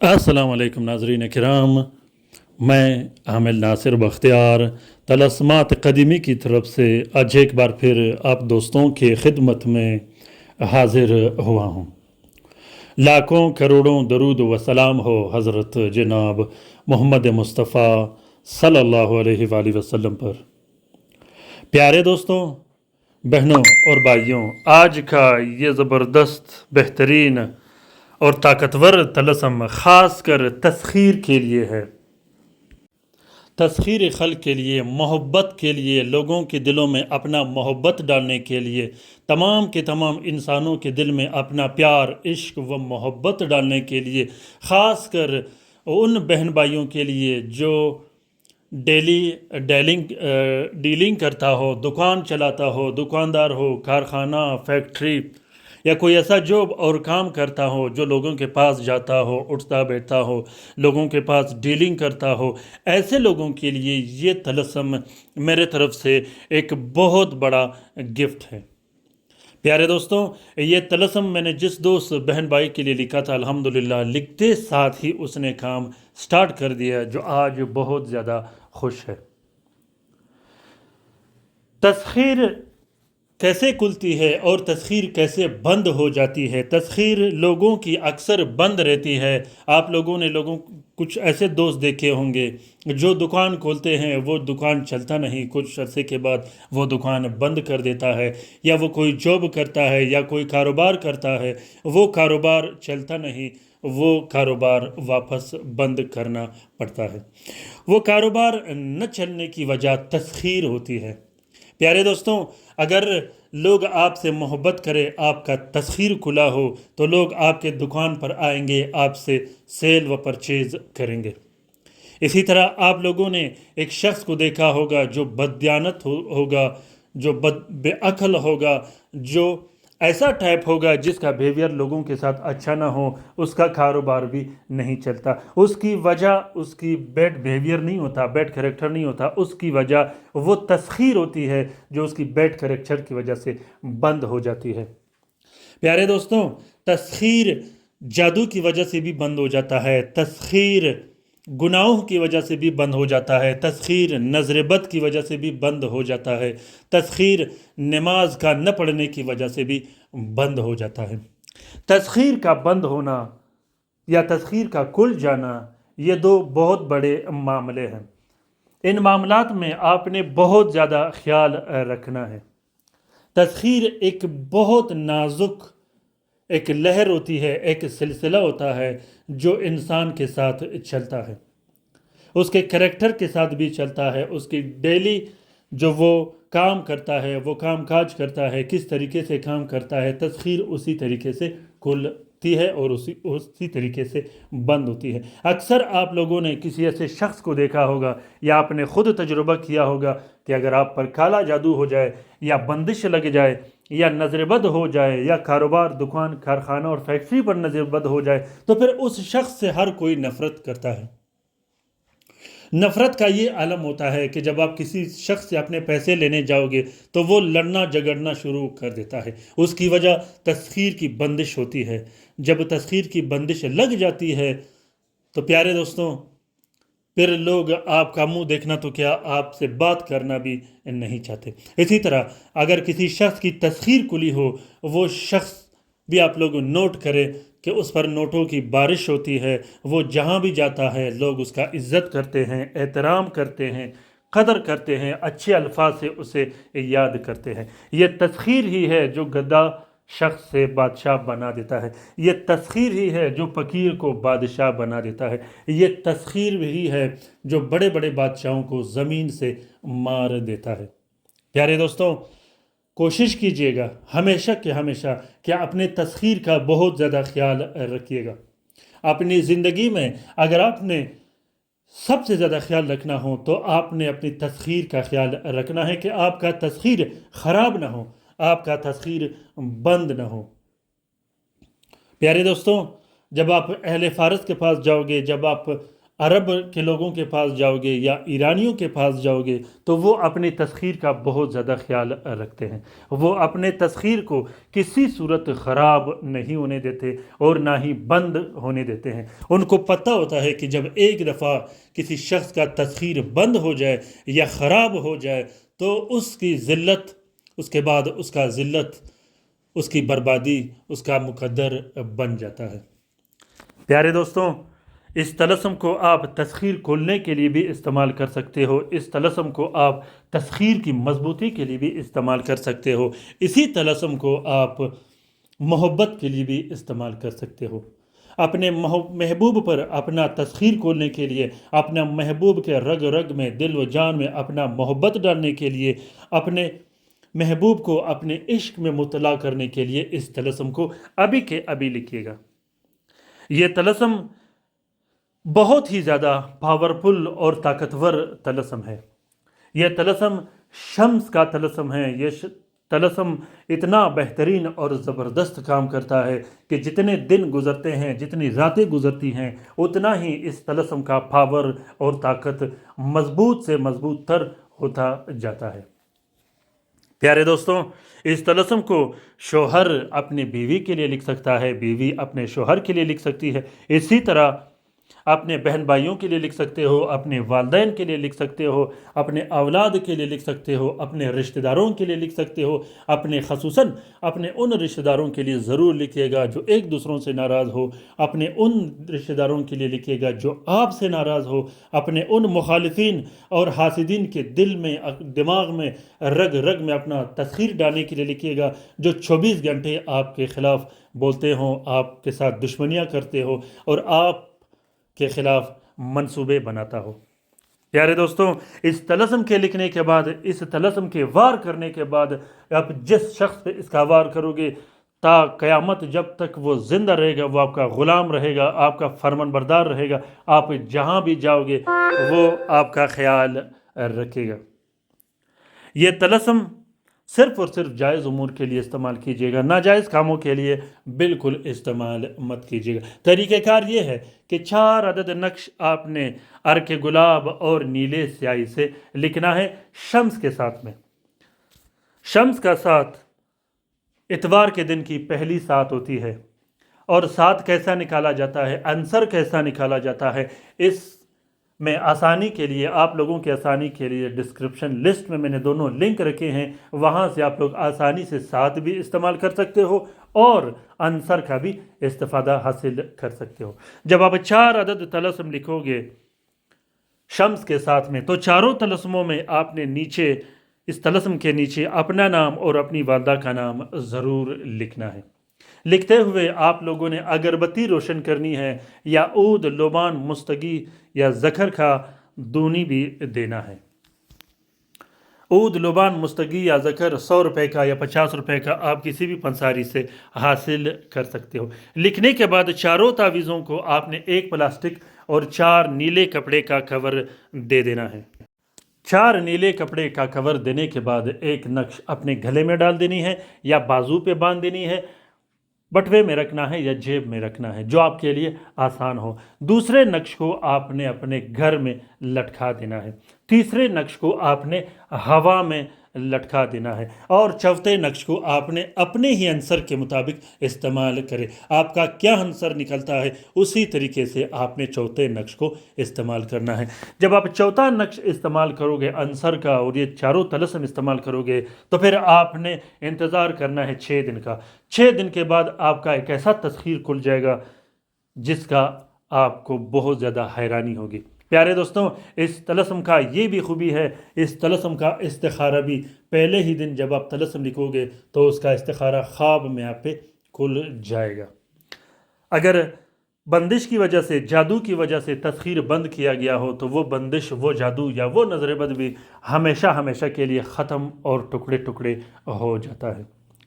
अस्सलाम वालेकुम नाज़रीन किराम। मैं आमिल नासिर बख्तियार तलस्मात क़दीमी की तरफ से आज एक बार फिर आप दोस्तों की खिदमत में हाजिर हुआ हूँ। लाखों करोड़ों दरूद व सलाम हो हज़रत जनाब मोहम्मद मुस्तफ़ा सल्लल्लाहु अलैहि वसल्लम पर। प्यारे दोस्तों, बहनों और भाइयों, आज का ये ज़बरदस्त बेहतरीन और ताकतवर तलस्म ख़ास कर तस्खीर के लिए है। तस्खीर खल्क के लिए, मोहब्बत के लिए, लोगों के दिलों में अपना मोहब्बत डालने के लिए, तमाम के तमाम इंसानों के दिल में अपना प्यार, इश्क व मोहब्बत डालने के लिए, ख़ास कर उन बहन भाइयों के लिए जो डीलिंग करता हो, दुकान चलाता हो, दुकानदार हो, कारखाना, फैक्ट्री या कोई ऐसा जॉब और काम करता हो जो लोगों के पास जाता हो, उठता बैठता हो, लोगों के पास डीलिंग करता हो, ऐसे लोगों के लिए ये तलस्म मेरे तरफ से एक बहुत बड़ा गिफ्ट है। प्यारे दोस्तों, ये तलस्म मैंने जिस दोस्त बहन भाई के लिए लिखा था, अल्हम्दुलिल्लाह लिखते साथ ही उसने काम स्टार्ट कर दिया, जो आज बहुत ज़्यादा खुश है। तस्खीर कैसे खुलती है और तस्खीर कैसे बंद हो जाती है। तस्खीर लोगों की अक्सर बंद रहती है। आप लोगों ने कुछ ऐसे दोस्त देखे होंगे जो दुकान खोलते हैं, वो दुकान चलता नहीं, कुछ अरसे के बाद वो दुकान बंद कर देता है, या वो कोई जॉब करता है या कोई कारोबार करता है, वो कारोबार चलता नहीं, वो कारोबार वापस बंद करना पड़ता है। वो कारोबार न चलने की वजह तस्खीर होती है। प्यारे दोस्तों, अगर लोग आपसे मोहब्बत करें, आपका तस्खीर खुला हो, तो लोग आपके दुकान पर आएंगे, आपसे सेल व परचेज करेंगे। इसी तरह आप लोगों ने एक शख्स को देखा होगा जो बददियानत होगा, जो बेअक्ल होगा, जो ऐसा टाइप होगा जिसका बिहेवियर लोगों के साथ अच्छा ना हो, उसका कारोबार भी नहीं चलता। उसकी वजह उसकी बैड बिहेवियर नहीं होता, बैड कैरेक्टर नहीं होता, उसकी वजह वो तस्खीर होती है जो उसकी बैड कैरेक्टर की वजह से बंद हो जाती है। प्यारे दोस्तों, तस्खीर जादू की वजह से भी बंद हो जाता है, तस्खीर गुनाहों की वजह से भी बंद हो जाता है, तस्खीर नज़र बद की वजह से भी बंद हो जाता है, तस्खीर नमाज का न पढ़ने की वजह से भी बंद हो जाता है। तस्खीर का बंद होना या तस्खीर का खुल जाना, ये दो बहुत बड़े मामले हैं। इन मामलात में आपने बहुत ज़्यादा ख्याल रखना है। तस्खीर एक बहुत नाजुक एक लहर होती है, एक सिलसिला होता है जो इंसान के साथ चलता है, उसके करैक्टर के साथ भी चलता है, उसकी डेली जो वो काम करता है, वो काम काज करता है, किस तरीके से काम करता है, तस्खीर उसी तरीके से खुलती है और उसी तरीके से बंद होती है। अक्सर आप लोगों ने किसी ऐसे शख्स को देखा होगा या आपने ख़ुद तजुर्बा किया होगा कि अगर आप पर काला जादू हो जाए या बंदिश लग जाए या नज़रबद हो जाए या कारोबार, दुकान, कारखाना और फैक्ट्री पर नज़रबद हो जाए, तो फिर उस शख्स से हर कोई नफ़रत करता है। नफ़रत का ये आलम होता है कि जब आप किसी शख्स से अपने पैसे लेने जाओगे तो वो लड़ना झगड़ना शुरू कर देता है। उसकी वजह तस्खीर की बंदिश होती है। जब तस्खीर की बंदिश लग जाती है तो प्यारे दोस्तों, फिर लोग आपका मुंह देखना तो क्या, आपसे बात करना भी नहीं चाहते। इसी तरह अगर किसी शख्स की तस्खीर खुली हो, वो शख्स भी आप लोग नोट करें कि उस पर नोटों की बारिश होती है। वो जहाँ भी जाता है लोग उसका इज़्ज़त करते हैं, एहतराम करते हैं, कदर करते हैं, अच्छे अल्फाज से उसे याद करते हैं। ये तस्खीर ही है जो गद्दा शख्स से बादशाह बना देता है। ये तस्खीर ही है जो फ़कीर को बादशाह बना देता है। ये तस्खीर ही है जो बड़े बड़े बादशाहों को ज़मीन से मार देता है। प्यारे दोस्तों, कोशिश कीजिएगा हमेशा कि हमेशा कि अपने तस्खीर का बहुत ज़्यादा ख्याल रखिएगा। अपनी ज़िंदगी में अगर आपने सबसे ज़्यादा ख्याल रखना हो तो आपने अपनी तस्खीर का ख्याल रखना है कि आपका तस्खीर ख़राब ना हो, आपका तस्खीर बंद ना हो। प्यारे दोस्तों, जब आप अहले फ़ारस के पास जाओगे, जब आप عرب کے لوگوں کے پاس جاؤ گے یا ایرانیوں کے پاس جاؤ گے تو وہ اپنی تسخیر کا بہت زیادہ خیال رکھتے ہیں. وہ اپنے تسخیر کو کسی صورت خراب نہیں ہونے دیتے اور نہ ہی بند ہونے دیتے ہیں. ان کو پتہ ہوتا ہے کہ جب ایک دفعہ کسی شخص کا تسخیر بند ہو جائے یا خراب ہو جائے تو اس کی ذلت، اس کے بعد اس کا ذلت، اس کی بربادی اس کا مقدر بن جاتا ہے. پیارے دوستوں، اس طلسم کو آپ تسخیر کھولنے کے لیے بھی استعمال کر سکتے ہو. اس طلسم کو آپ تسخیر کی مضبوطی کے لیے بھی استعمال کر سکتے ہو. اسی طلسم کو آپ محبت کے لیے بھی استعمال کر سکتے ہو. اپنے محبوب پر اپنا تسخیر کھولنے کے لیے، اپنا محبوب کے رگ رگ میں، دل و جان میں اپنا محبت ڈالنے کے لیے، اپنے محبوب کو اپنے عشق میں مطلع کرنے کے لیے اس طلسم کو ابھی کے ابھی لکھیے گا. یہ طلسم بہت ہی زیادہ پاورفل اور طاقتور طلسم ہے. یہ طلسم شمس کا طلسم ہے. یہ طلسم اتنا بہترین اور زبردست کام کرتا ہے کہ جتنے دن گزرتے ہیں، جتنی راتیں گزرتی ہیں، اتنا ہی اس طلسم کا پاور اور طاقت مضبوط سے مضبوط تر ہوتا جاتا ہے. پیارے دوستوں، اس طلسم کو شوہر اپنی بیوی کے لیے لکھ سکتا ہے، بیوی اپنے شوہر کے لیے لکھ سکتی ہے. اسی طرح اپنے بہن بھائیوں کے لیے لکھ سکتے ہو، اپنے والدین کے لیے لکھ سکتے ہو، اپنے اولاد کے لیے لکھ سکتے ہو، اپنے رشتہ داروں کے لیے لکھ سکتے ہو. اپنے خصوصاً اپنے ان رشتہ داروں کے لیے ضرور لکھیے گا جو ایک دوسروں سے ناراض ہو. اپنے ان رشتہ داروں کے لیے لکھیے گا جو آپ سے ناراض ہو. اپنے ان مخالفین اور حاسدین کے دل میں، دماغ میں، رگ رگ میں اپنا تسخیر ڈالنے کے لیے لکھیے گا جو 24 گھنٹے آپ کے خلاف بولتے ہوں، آپ کے ساتھ دشمنیاں کرتے ہو اور آپ کے خلاف منصوبے بناتا ہو. پیارے دوستوں، اس طلسم کے لکھنے کے بعد، اس طلسم کے وار کرنے کے بعد، آپ جس شخص پہ اس کا وار کرو گے تا قیامت جب تک وہ زندہ رہے گا، وہ آپ کا غلام رہے گا، آپ کا فرمان بردار رہے گا. آپ جہاں بھی جاؤ گے وہ آپ کا خیال رکھے گا. یہ طلسم صرف اور صرف جائز امور کے لیے استعمال کیجیے گا، ناجائز کاموں کے لیے بالکل استعمال مت کیجیے گا. طریقہ کار یہ ہے کہ 4 عدد نقش آپ نے ارک گلاب اور نیلے سیاہی سے لکھنا ہے شمس کے ساتھ میں. شمس کا ساتھ اتوار کے دن کی پہلی سات ہوتی ہے. اور ساتھ کیسا نکالا جاتا ہے، عنصر کیسا نکالا جاتا ہے، اس میں آسانی کے لیے، آپ لوگوں کی آسانی کے لیے ڈسکرپشن لسٹ میں نے دونوں لنک رکھے ہیں. وہاں سے آپ لوگ آسانی سے ساتھ بھی استعمال کر سکتے ہو اور عنصر کا بھی استفادہ حاصل کر سکتے ہو. جب آپ 4 عدد طلسم لکھو گے شمس کے ساتھ میں تو چاروں طلسموں میں آپ نے نیچے، اس طلسم کے نیچے اپنا نام اور اپنی والدہ کا نام ضرور لکھنا ہے. لکھتے ہوئے آپ لوگوں نے اگربتی روشن کرنی ہے یا عود، لبان، مستگی یا زکر کا دونی بھی دینا ہے. عود، لبان، مستگی یا زکر 100 روپے کا یا 50 روپے کا آپ کسی بھی پنساری سے حاصل کر سکتے ہو. لکھنے کے بعد چاروں تعویذوں کو آپ نے ایک پلاسٹک اور 4 نیلے کپڑے کا کور دے دینا ہے. 4 نیلے کپڑے کا کور دینے کے بعد ایک نقش اپنے گلے میں ڈال دینی ہے یا بازو پہ باندھ دینی ہے، بٹوے میں رکھنا ہے یا جیب میں رکھنا ہے، جو آپ کے لیے آسان ہو. دوسرے نقش کو آپ نے اپنے گھر میں لٹکا دینا ہے. تیسرے نقش کو آپ نے ہوا میں لٹکا دینا ہے اور چوتھے نقش کو آپ نے اپنے ہی عنصر کے مطابق استعمال کرے. آپ کا کیا عنصر نکلتا ہے اسی طریقے سے آپ نے چوتھے نقش کو استعمال کرنا ہے. جب آپ چوتھا نقش استعمال کرو گے عنصر کا اور یہ چاروں طلسم استعمال کرو گے تو پھر آپ نے انتظار کرنا ہے 6 دن کا. 6 دن کے بعد آپ کا ایک ایسا تسخیر کھل جائے گا جس کا آپ کو بہت زیادہ حیرانی ہوگی. پیارے دوستوں، اس طلسم کا یہ بھی خوبی ہے، اس طلسم کا استخارہ بھی پہلے ہی دن جب آپ طلسم لکھو گے تو اس کا استخارہ خواب میں آپ پہ کھل جائے گا. اگر بندش کی وجہ سے، جادو کی وجہ سے تسخیر بند کیا گیا ہو تو وہ بندش، وہ جادو یا وہ نظر بد بھی ہمیشہ ہمیشہ کے لیے ختم اور ٹکڑے ٹکڑے ہو جاتا ہے.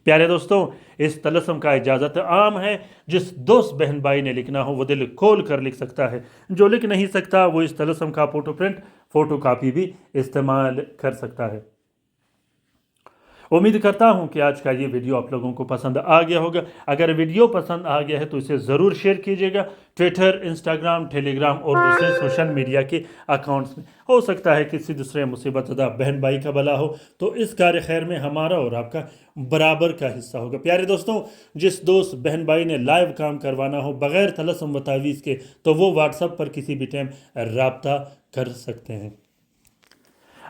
پیارے دوستوں، اس طلسم کا اجازت عام ہے. جس دوست بہن بھائی نے لکھنا ہو وہ دل کھول کر لکھ سکتا ہے. جو لکھ نہیں سکتا وہ اس طلسم کا فوٹو پرنٹ، فوٹو کاپی بھی استعمال کر سکتا ہے. उम्मीद करता हूं कि आज का ये वीडियो आप लोगों को पसंद आ गया होगा। अगर वीडियो पसंद आ गया है तो इसे ज़रूर शेयर कीजिएगा ट्विटर, इंस्टाग्राम, टेलीग्राम और दूसरे सोशल मीडिया के अकाउंट्स में। हो सकता है किसी दूसरे मुसीबतदा बहन भाई का भला हो तो इस कार्य खैर में हमारा और आपका बराबर का हिस्सा होगा। प्यारे दोस्तों, जिस दोस्त बहन भाई ने लाइव काम करवाना हो बग़ैर तलस्सुम व तावीज़ के तो वो व्हाट्सएप पर किसी भी टाइम रब्ता कर सकते हैं।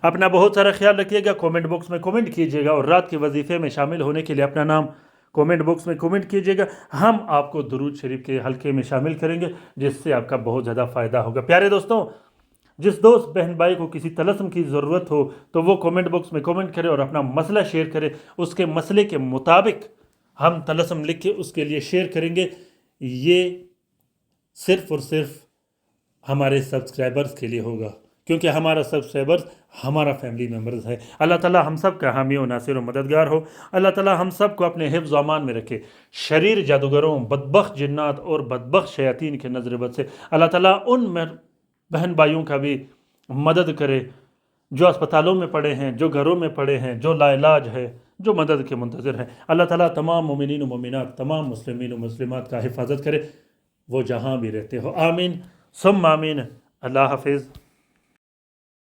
अपना बहुत सारा ख्याल रखिएगा। कमेंट बॉक्स में कमेंट कीजिएगा और रात के वजीफे में शामिल होने के लिए अपना नाम कमेंट बॉक्स में कमेंट कीजिएगा। हम आपको दुरूद शरीफ के हल्के में शामिल करेंगे जिससे आपका बहुत ज़्यादा फ़ायदा होगा। प्यारे दोस्तों, जिस दोस्त बहन भाई को किसी तलस्सुम की ज़रूरत हो तो वो कमेंट बॉक्स में कमेंट करे और अपना मसला शेयर करे। उसके मसले के मुताबिक हम तलस्सुम लिख के उसके लिए शेयर करेंगे। ये सिर्फ़ और सिर्फ हमारे सब्सक्राइबर्स के लिए होगा, क्योंकि हमारा सब्सक्राइबर्स हमारा फैमिली मेम्बर्स है। अल्लाह ताला हम सब का हामी व नासिर व मददगार हो। अल्लाह ताला हम सब को अपने हिफ्ज़ व अमान में रखे। शरीर जादूगरों, बदबख्त जिन्नात और बदबख्त शयातीन के नज़र बद से अल्लाह ताला उन बहन भाइयों का भी मदद करे जो अस्पतालों में पड़े हैं, जो घरों में पड़े हैं, जो लाइलाज है, जो मदद के मुंतज़िर हैं। अल्लाह ताला तमाम मोमिनीन व मोमिनात, तमाम मुस्लिमीन व मुस्लिमात का हिफाजत करे, वो जहाँ भी रहते हो। आमीन सुम्मा आमीन। अल्लाह हाफिज़।